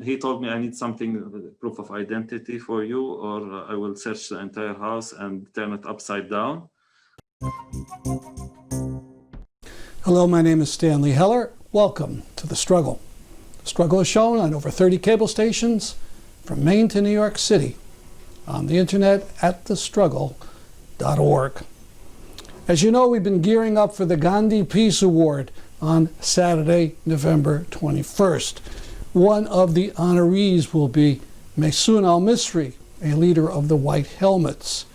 he told me I need something, proof of identity for you, or I will search the entire house and turn it upside down. Hello, my name is Stanley Heller. Welcome to The Struggle. The Struggle is shown on over 30 cable stations from Maine to New York City, on the internet at thestruggle.org. As you know, we've been gearing up for the Gandhi Peace Award on Saturday, November 21st. One of the honorees will be Maysoon al-Misri, a leader of the White Helmets.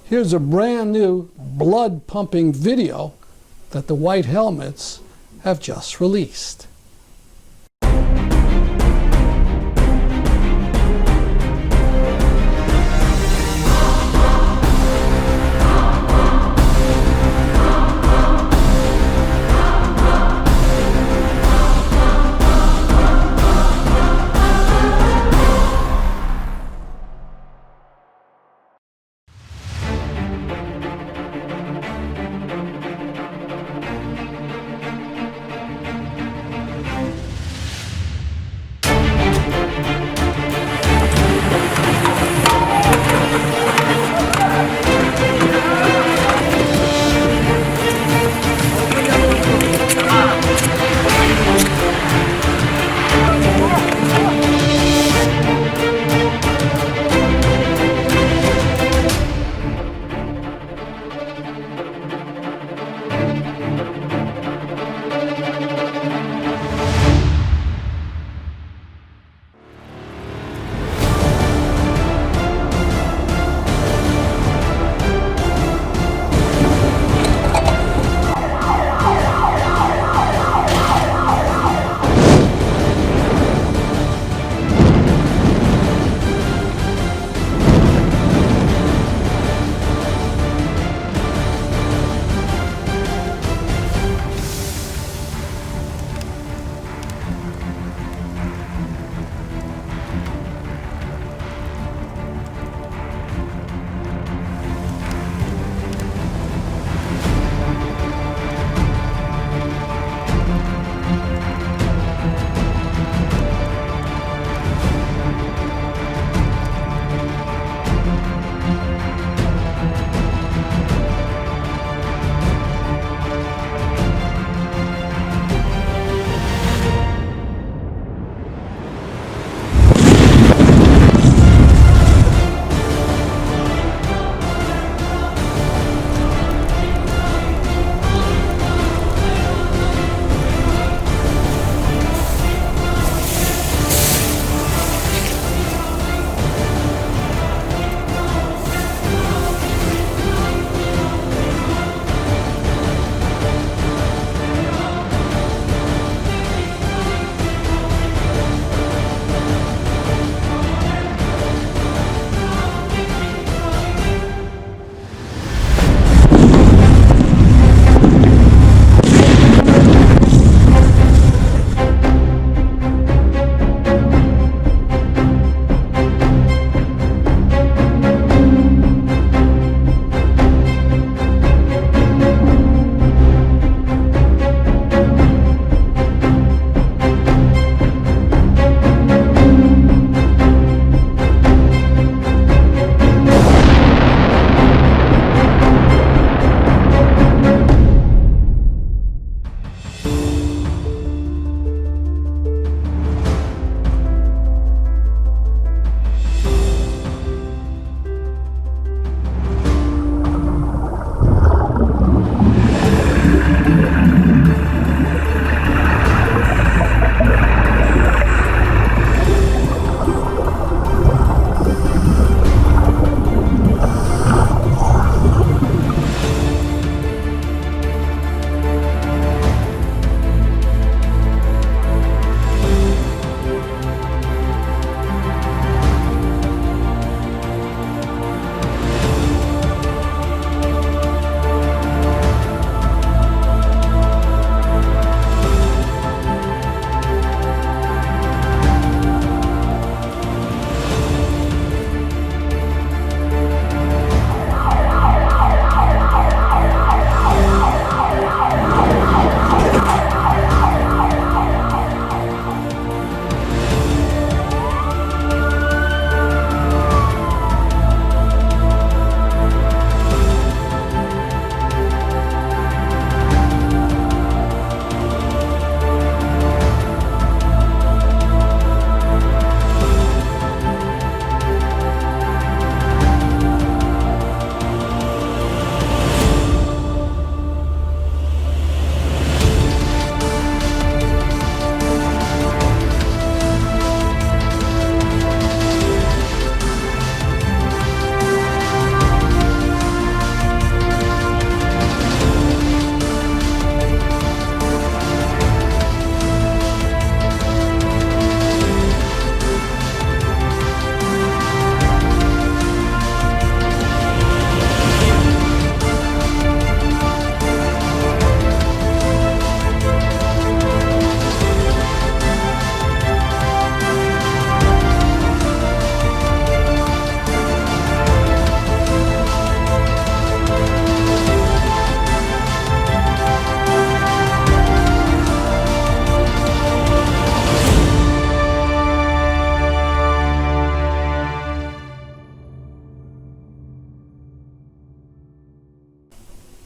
Here's a brand new blood-pumping video that the White Helmets have just released.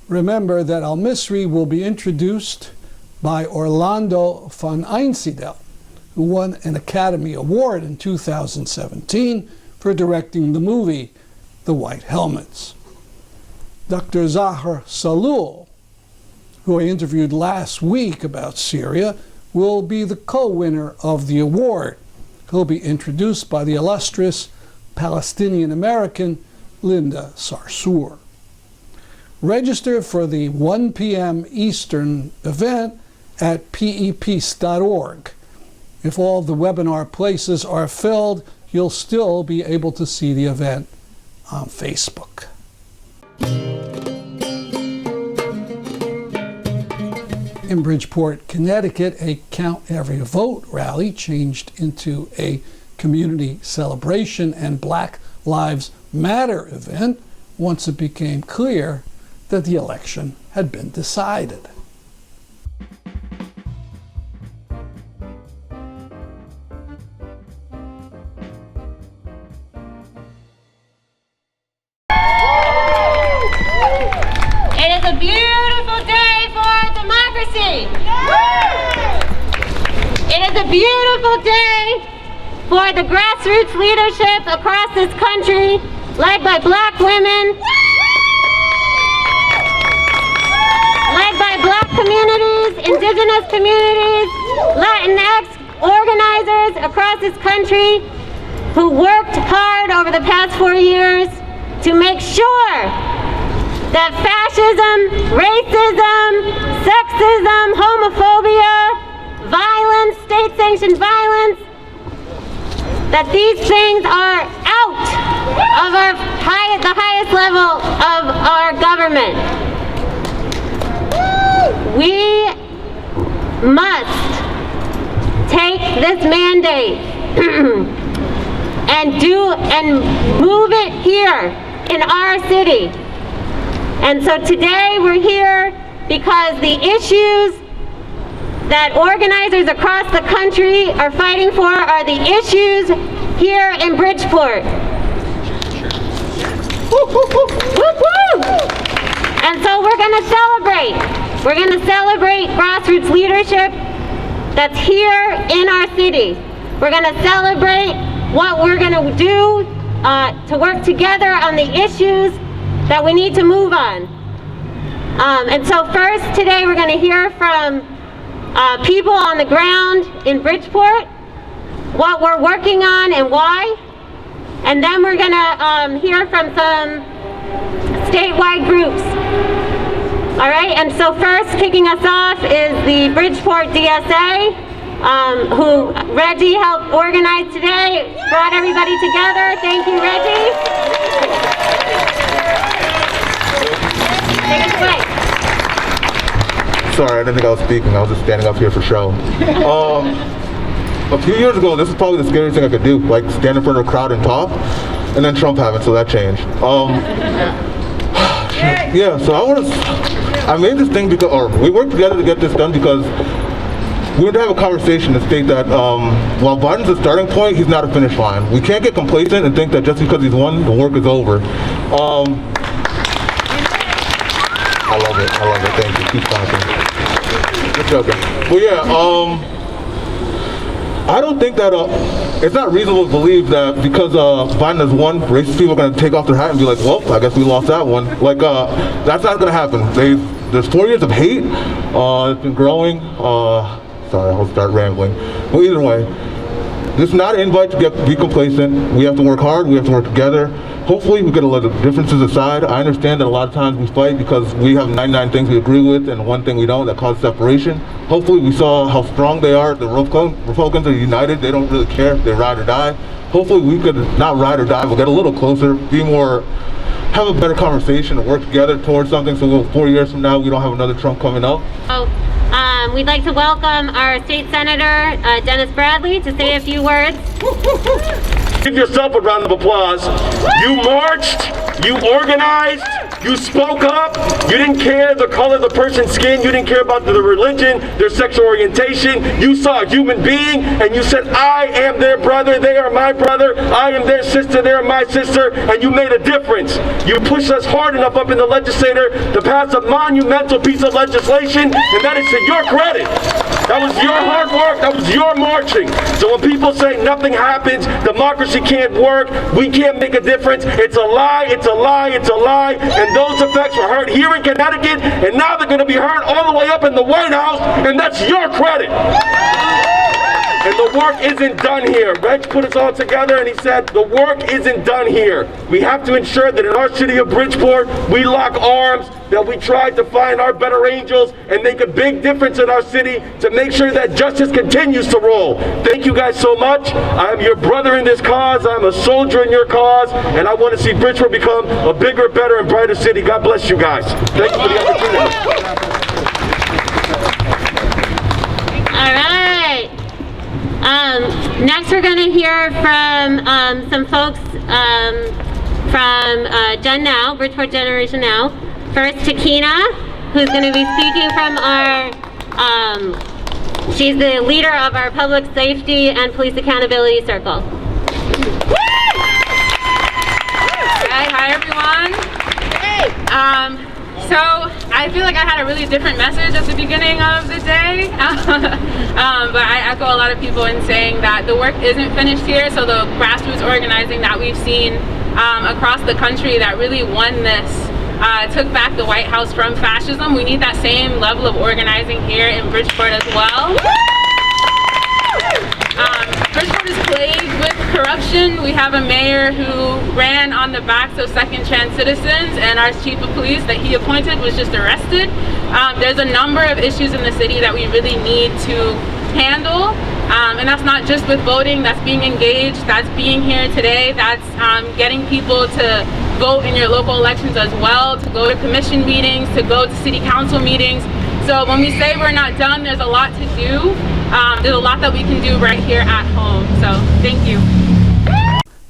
Remember that al-Misri will be introduced by Orlando von Einsiedel, who won an Academy Award in 2017 for directing the movie The White Helmets. Dr. Zahar Salul, who I interviewed last week about Syria, will be the co-winner of the award. He'll be introduced by the illustrious Palestinian-American Linda Sarsour. Register for the 1 p.m. Eastern event at pepeace.org. If all the webinar places are filled, you'll still be able to see the event on Facebook. In Bridgeport, Connecticut, a Count Every Vote rally changed into a community celebration and Black Lives Matter event once it became clear that the election had been decided. It is a beautiful day for democracy. It is a beautiful day for the grassroots leadership across this country, led by Black women, led by Black communities, Indigenous communities, Latinx organizers across this country who worked hard over the past 4 years to make sure that fascism, racism, sexism, homophobia, violence, state-sanctioned violence, that these things are out of the highest level of our government. We must take this mandate and move it here in our city. And so today we're here because the issues that organizers across the country are fighting for are the issues here in Bridgeport. And so we're going to celebrate. We're going to celebrate grassroots leadership that's here in our city. We're going to celebrate what we're going to do to work together on the issues that we need to move on. And so first today we're going to hear from people on the ground in Bridgeport, what we're working on and why. And then we're going to hear from some statewide groups. All right, and so first kicking us off is the Bridgeport DSA, who Reggie helped organize today, brought everybody together. Thank you, Reggie. Take us away. Sorry, I didn't think I was speaking. I was just standing up here for show. A few years ago, this was probably the scariest thing I could do, like stand in front of a crowd and talk. And then Trump happened, so that changed. Yeah, so I made this thing because, or we worked together to get this done because we wanted to have a conversation to state that while Biden's a starting point, he's not a finish line. We can't get complacent and think that just because he's won, the work is over. I love it. Thank you. Keep talking. Good joking. Well, yeah. I don't think that it's not reasonable to believe that because Biden has won, racist people are going to take off their hat and be like, well, I guess we lost that one. Like, that's not going to happen. There's 4 years of hate. It's been growing. Sorry, I'll start rambling. Well, either way, this is not an invite to be complacent. We have to work hard. We have to work together. Hopefully, we get a lot of differences aside. I understand that a lot of times we fight because we have 99 things we agree with and one thing we don't that causes separation. Hopefully, we saw how strong they are. The Republicans are united. They don't really care if they ride or die. Hopefully, we could not ride or die. We'll get a little closer, have a better conversation, and work together towards something so 4 years from now, we don't have another Trump coming up. We'd like to welcome our state senator, Dennis Bradley, to say a few words. Give yourself a round of applause. You marched, you organized, You spoke up. You didn't care the color of the person's skin. You didn't care about the religion, their sexual orientation. You saw a human being and you said, I am their brother, they are my brother. I am their sister, they are my sister. And you made a difference. You pushed us hard enough up in the legislature to pass a monumental piece of legislation, and that is to your credit. That was your hard work. That was your marching. So when people say nothing happens, democracy can't work, we can't make a difference, it's a lie, it's a lie, it's a lie. And those effects were heard here in Connecticut, and now they're going to be heard all the way up in the White House, and that's your credit. And the work isn't done here. Reg put us all together and he said, the work isn't done here. We have to ensure that in our city of Bridgeport, we lock arms, that we try to find our better angels and make a big difference in our city to make sure that justice continues to roll. Thank you guys so much. I'm your brother in this cause. I'm a soldier in your cause. And I want to see Bridgeport become a bigger, better, and brighter city. God bless you guys. Thank you for the opportunity. All right. Next we're going to hear from some folks from Gen Now, Bridgeport Generation Now. First, Takina, who's going to be speaking from our, she's the leader of our Public Safety and Police Accountability Circle. Hi everyone. Hey. So I feel like I had a really different message at the beginning of the day, but I echo a lot of people in saying that the work isn't finished here. So the grassroots organizing that we've seen across the country that really won this, took back the White House from fascism. We need that same level of organizing here in Bridgeport as well. Bridgeport is plagued with corruption. We have a mayor who ran on the backs of second chance citizens, and our chief of police that he appointed was just arrested. There's a number of issues in the city that we really need to handle, and that's not just with voting, that's being engaged, that's being here today, that's getting people to vote in your local elections as well, to go to commission meetings, to go to city council meetings. So when we say we're not done, there's a lot to do. There's a lot that we can do right here at home. So thank you.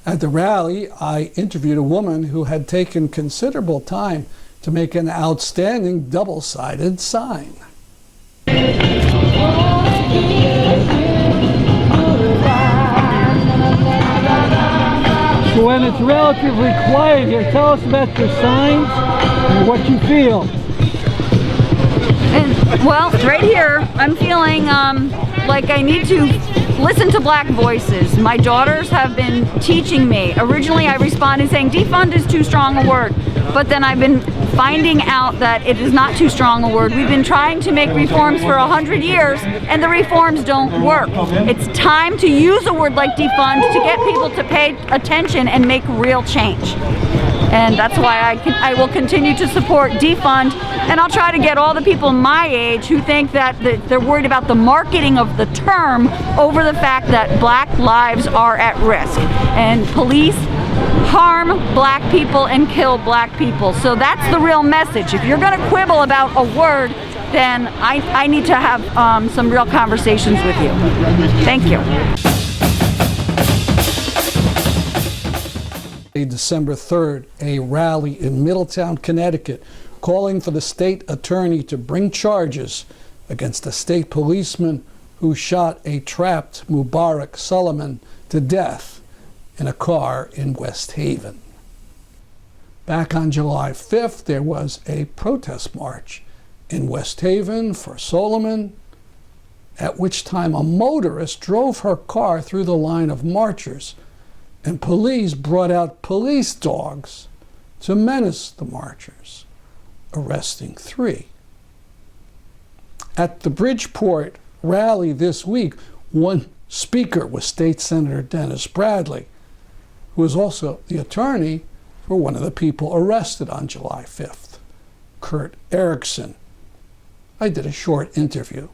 At the rally, I interviewed a woman who had taken considerable time to make an outstanding double-sided sign. So when it's relatively quiet here, tell us about your signs and what you feel. Well, right here, I'm feeling like I need to listen to black voices. My daughters have been teaching me. Originally, I responded saying defund is too strong a word, but then I've been finding out that it is not too strong a word. We've been trying to make reforms for 100 years, and the reforms don't work. It's time to use a word like defund to get people to pay attention and make real change. And that's why I will continue to support defund, and I'll try to get all the people my age who think that they're worried about the marketing of the term over the fact that black lives are at risk. And police harm black people and kill black people. So that's the real message. If you're going to quibble about a word, then I need to have some real conversations with you. Thank you. December 3rd, a rally in Middletown, Connecticut, calling for the state attorney to bring charges against a state policeman who shot a trapped Mubarak Soulemane to death in a car in West Haven. Back on July 5th, there was a protest march in West Haven for Soulemane, at which time a motorist drove her car through the line of marchers, and police brought out police dogs to menace the marchers, arresting 3. At the Bridgeport rally this week, one speaker was State Senator Dennis Bradley, who was also the attorney for one of the people arrested on July 5th, Kurt Erickson. I did a short interview.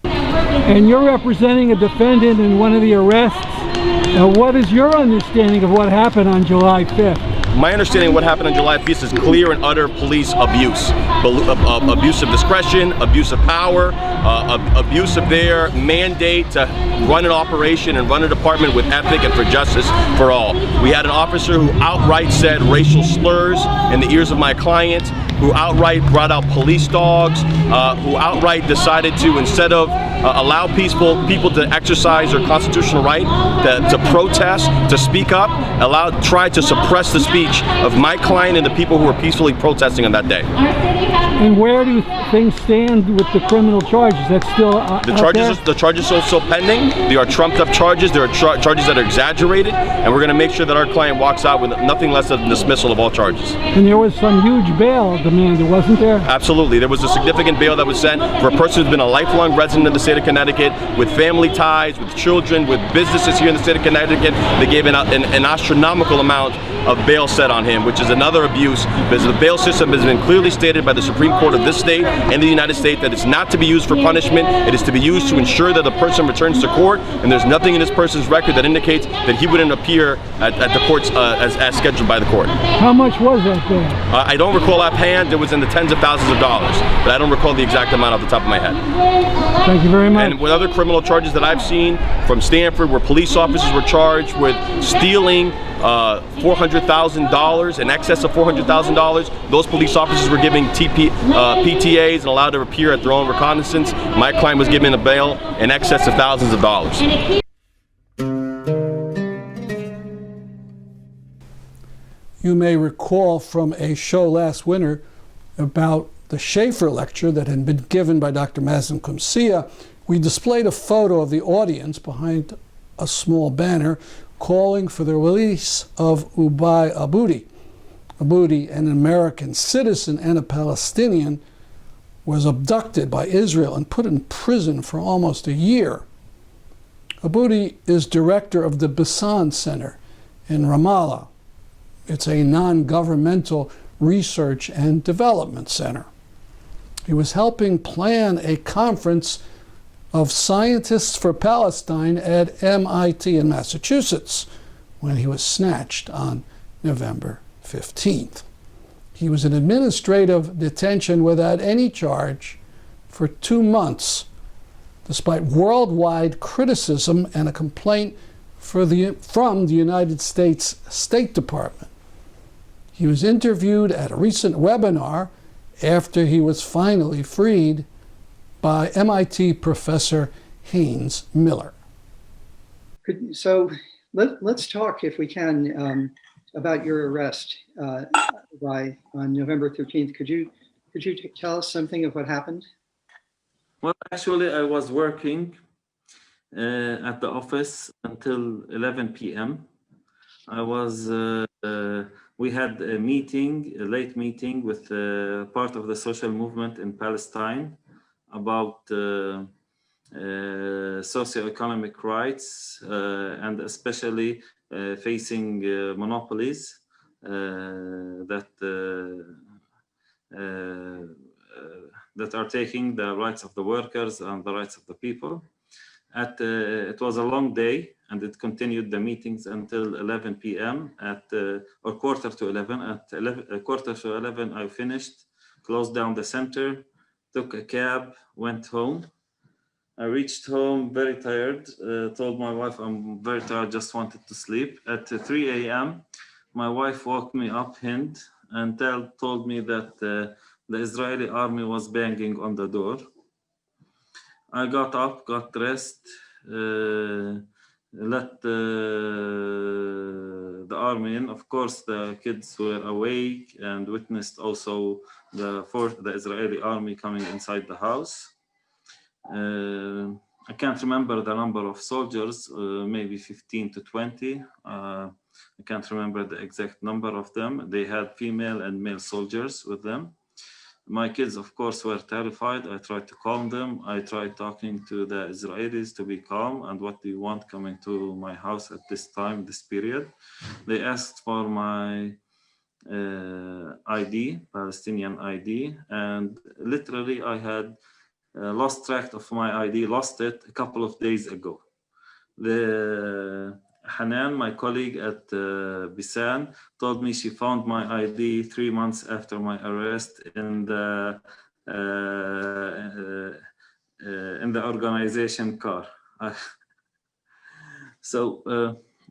And you're representing a defendant in one of the arrests. Now, what is your understanding of what happened on July 5th? My understanding of what happened on July 5th is clear and utter police abuse. Abuse of discretion, abuse of power, abuse of their mandate to run an operation and run a department with ethic and for justice for all. We had an officer who outright said racial slurs in the ears of my client, who outright brought out police dogs, who outright decided to, instead of allow peaceful people to exercise their constitutional right, to protest, to speak up, tried to suppress the speech of my client and the people who were peacefully protesting on that day. And where do things stand with the criminal charges? That's still the charges are still pending. They are trumped up charges. There are charges that are exaggerated, and we're going to make sure that our client walks out with nothing less than dismissal of all charges. And there was some huge bail demanded, wasn't there? Absolutely. There was a significant bail that was sent for a person who's been a lifelong resident of the state of Connecticut, with family ties, with children, with businesses here in the state of Connecticut. They gave an astronomical amount of bail set on him, which is another abuse, because the bail system has been clearly stated by the Supreme Court of this state and the United States that it's not to be used for punishment. It is to be used to ensure that the person returns to court, and there's nothing in this person's record that indicates that he wouldn't appear at the courts as scheduled by the court. How much was that bail? I don't recall offhand. It was in the tens of thousands of dollars, but I don't recall the exact amount off the top of my head. Thank you very much. And with other criminal charges that I've seen from Stanford, where police officers were charged with stealing $400,000, in excess of $400,000. Those police officers were giving PTAs and allowed to appear at their own reconnaissance. My client was given a bail in excess of thousands of dollars. You may recall from a show last winter about the Schaefer lecture that had been given by Dr. Mazen Kumsia. We displayed a photo of the audience behind a small banner calling for the release of Ubai Aboudi. Aboudi, an American citizen and a Palestinian, was abducted by Israel and put in prison for almost a year. Aboudi is director of the Bissan Center in Ramallah. It's a non-governmental research and development center. He was helping plan a conference of scientists for Palestine at MIT in Massachusetts when he was snatched on November 15th. He was in administrative detention without any charge for 2 months, despite worldwide criticism and a complaint from the United States State Department. He was interviewed at a recent webinar after he was finally freed by MIT professor Haynes Miller. So let's talk, if we can, about your arrest on November 13th. Could you tell us something of what happened? Well, actually, I was working at the office until 11 p.m. We had a late meeting with part of the social movement in Palestine about socioeconomic rights and especially facing monopolies that are taking the rights of the workers and the rights of the people. It was a long day, and it continued the meetings until 11 p.m. or quarter to 11. At quarter to 11, I finished, closed down the center, took a cab, went home. I reached home very tired, told my wife I'm very tired, just wanted to sleep. At 3 a.m., my wife woke me up, Hind, and told me that the Israeli army was banging on the door. I got up, got dressed, let the army in. Of course, the kids were awake and witnessed also the Israeli army coming inside the house. I can't remember the number of soldiers, maybe 15 to 20. I can't remember the exact number of them. They had female and male soldiers with them. My kids, of course, were terrified. I tried to calm them. I tried talking to the Israelis to be calm and what do you want coming to my house at this time, this period. They asked for my ID, Palestinian ID, and literally I had lost track of my ID, lost it a couple of days ago. Hanan, my colleague at Bissan, told me she found my ID 3 months after my arrest in in the organization car. So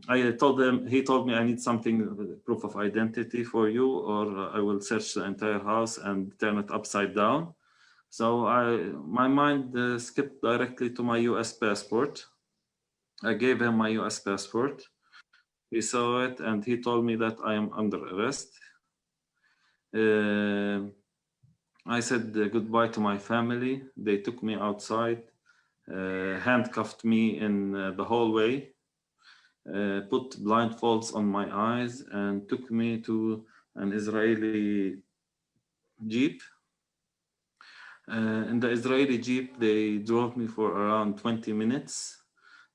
I told him, he told me I need something, proof of identity for you, or I will search the entire house and turn it upside down. So my mind skipped directly to my US passport. I gave him my US passport. He saw it and he told me that I am under arrest. I said goodbye to my family. They took me outside, handcuffed me in the hallway, put blindfolds on my eyes, and took me to an Israeli Jeep. In the Israeli Jeep, they drove me for around 20 minutes.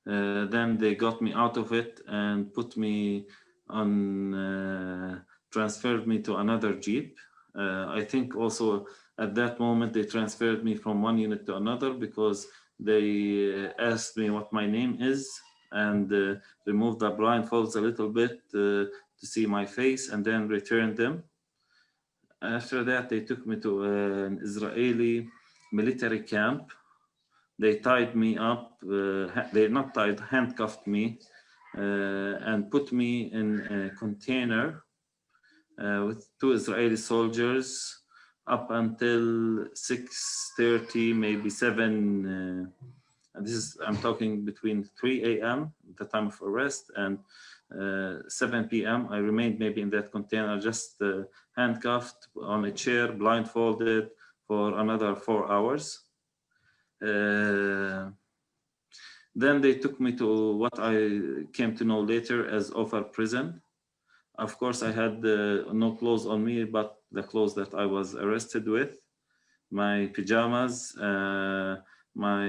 Then they got me out of it and put me on, transferred me to another Jeep. I think also at that moment they transferred me from one unit to another because they asked me what my name is and removed the blindfolds a little bit to see my face and then returned them. After that, they took me to an Israeli military camp. They tied me up, they not tied, handcuffed me and put me in a container with 2 Israeli soldiers up until 6:30, maybe 7. This is, I'm talking between 3 a.m., the time of arrest, and 7 p.m. I remained maybe in that container, just handcuffed on a chair, blindfolded for another 4 hours. Then they took me to what I came to know later as Offer prison. Of course, I had no clothes on me, but the clothes that I was arrested with, my pajamas, my,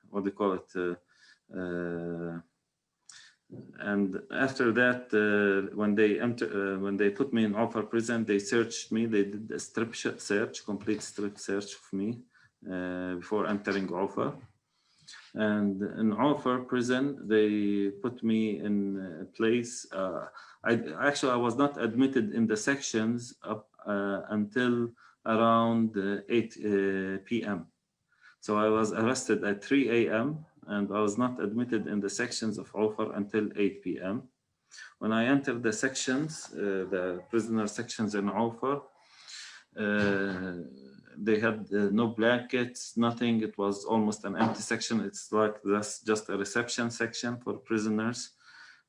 what do you call it? And after that, when they put me in Offer prison, they searched me. They did a strip search, complete strip search of me before entering Offer. And in Offer prison, they put me in a place. I was not admitted in the sections up until around 8 p.m. So I was arrested at 3 a.m. and I was not admitted in the sections of Offer until 8 p.m. When I entered the sections, the prisoner sections in Offer, they had no blankets, nothing. It was almost an empty section. It's like that's just a reception section for prisoners.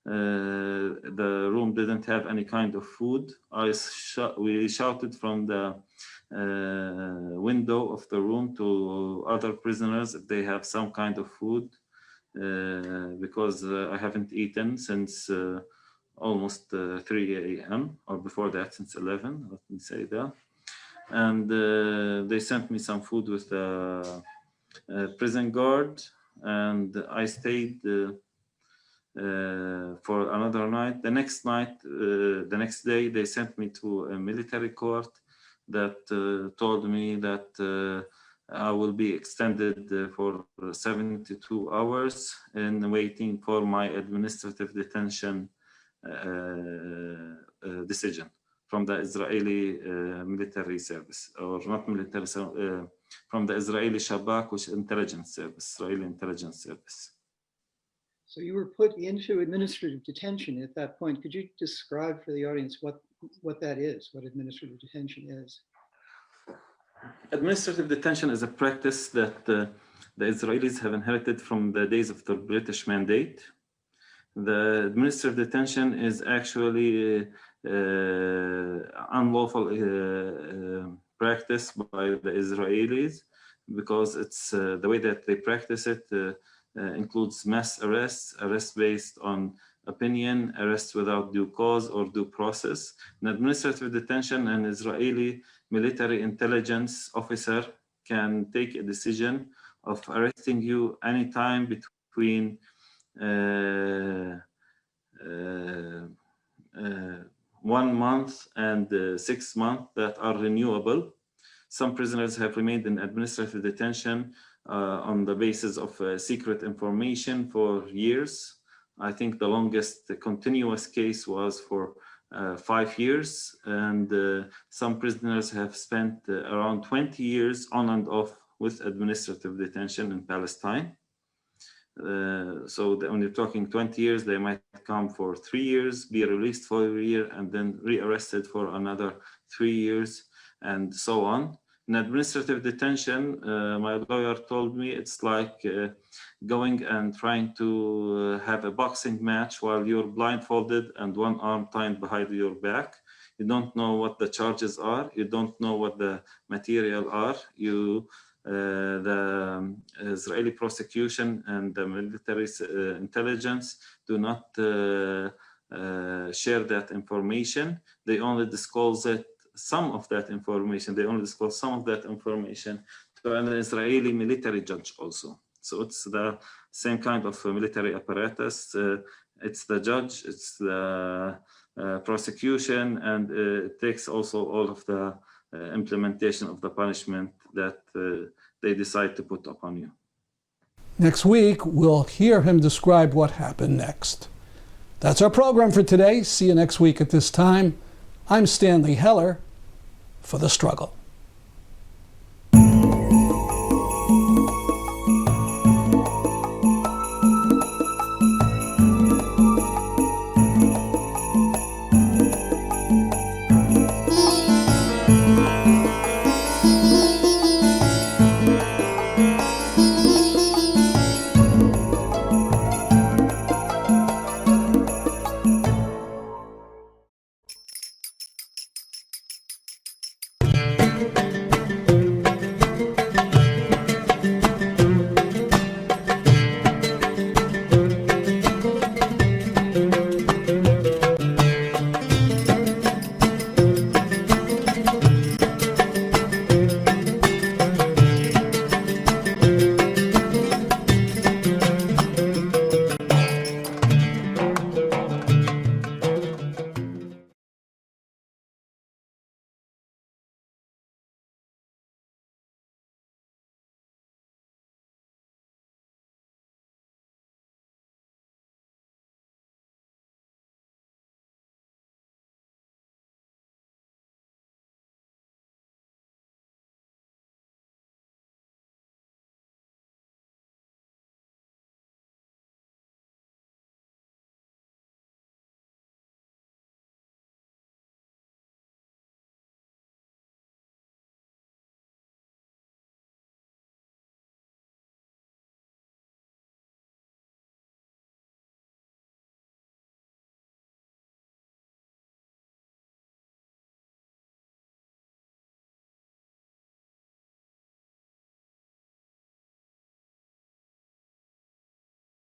The room didn't have any kind of food. We shouted from the window of the room to other prisoners if they have some kind of food, because I haven't eaten since almost 3 a.m. or before that, since 11, let me say that. And they sent me some food with the prison guard, and I stayed for another night. The next night, the next day, they sent me to a military court that told me that I will be extended for 72 hours in waiting for my administrative detention decision from the Israeli military service, or not military, from the Israeli Shabak, which is intelligence service, Israeli intelligence service. So you were put into administrative detention at that point. Could you describe for the audience what that is, what administrative detention is? Administrative detention is a practice that the Israelis have inherited from the days of the British Mandate. The administrative detention is actually unlawful practice by the Israelis, because it's the way that they practice it includes mass arrests, arrests based on opinion, arrests without due cause or due process. In administrative detention, an Israeli military intelligence officer can take a decision of arresting you anytime between 1 month and 6 months that are renewable. Some prisoners have remained in administrative detention on the basis of secret information for years. I think the longest continuous case was for 5 years, and some prisoners have spent around 20 years on and off with administrative detention in Palestine. So when you're talking 20 years, they might come for 3 years, be released for a year, and then rearrested for another 3 years, and so on. In administrative detention, my lawyer told me it's like going and trying to have a boxing match while you're blindfolded and one arm tied behind your back. You don't know what the charges are. You don't know what the material are. The Israeli prosecution and the military intelligence do not share that information. They only disclose some of that information. They only disclose some of that information to an Israeli military judge also. So it's the same kind of military apparatus. It's the judge, it's the prosecution, and it takes also all of the implementation of the punishment that they decide to put upon you. Next week, we'll hear him describe what happened next. That's our program for today. See you next week at this time. I'm Stanley Heller for The Struggle.